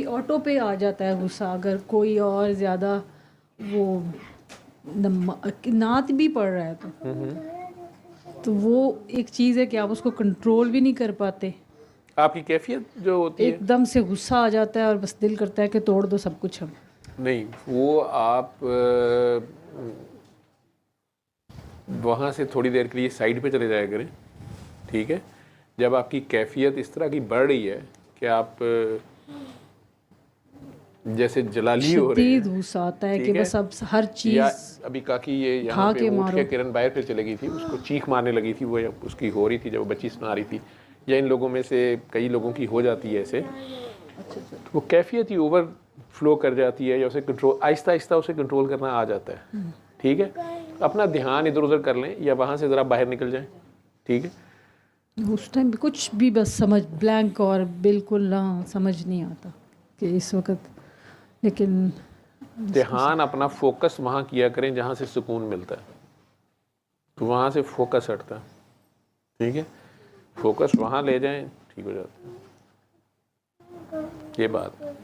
Auto पे आ जाता है गुस्सा, अगर कोई और ज़्यादा वो नात भी पड़ रहा है तो वो एक चीज़ है कि आप उसको कंट्रोल भी नहीं कर पाते। आपकी कैफियत जो होती है, एकदम से गुस्सा आ जाता है और बस दिल करता है कि तोड़ दो सब कुछ हम। नहीं वो आप वहाँ से थोड़ी देर के लिए साइड पे चले जाया करें, ठीक है। जब आपकी कैफियत इस तरह की बढ़ रही है कि आप जैसे जलाली हो रहे शदीद हैं, गुस्सा आता है कि ठीक है, बस अब हर या चीज़ अभी काकी ये यहाँ खा पे के उठ मारो। के किरण बाहर फिर चले गई थी, उसको चीख मारने लगी थी, वो उसकी हो रही थी जब वो बच्ची सुना रही थी, या इन लोगों में से कई लोगों की हो जाती है ऐसे, तो वो कैफियत ही ओवर फ्लो कर जाती है, या उसे कंट्रोल आहिस्ता आहिस्ता उसे कंट्रोल करना आ जाता है, ठीक है। अपना ध्यान इधर उधर कर लें या वहाँ से ज़रा बाहर निकल जाएं, ठीक है। उस टाइम भी कुछ भी बस समझ ब्लैंक और बिल्कुल ना समझ नहीं आता कि इस वक्त, लेकिन ध्यान अपना फोकस वहाँ किया करें जहाँ से सुकून मिलता है, तो वहाँ से फोकस हटता है, ठीक है। फोकस वहाँ ले जाएं, ठीक हो जाता है, ये बात है।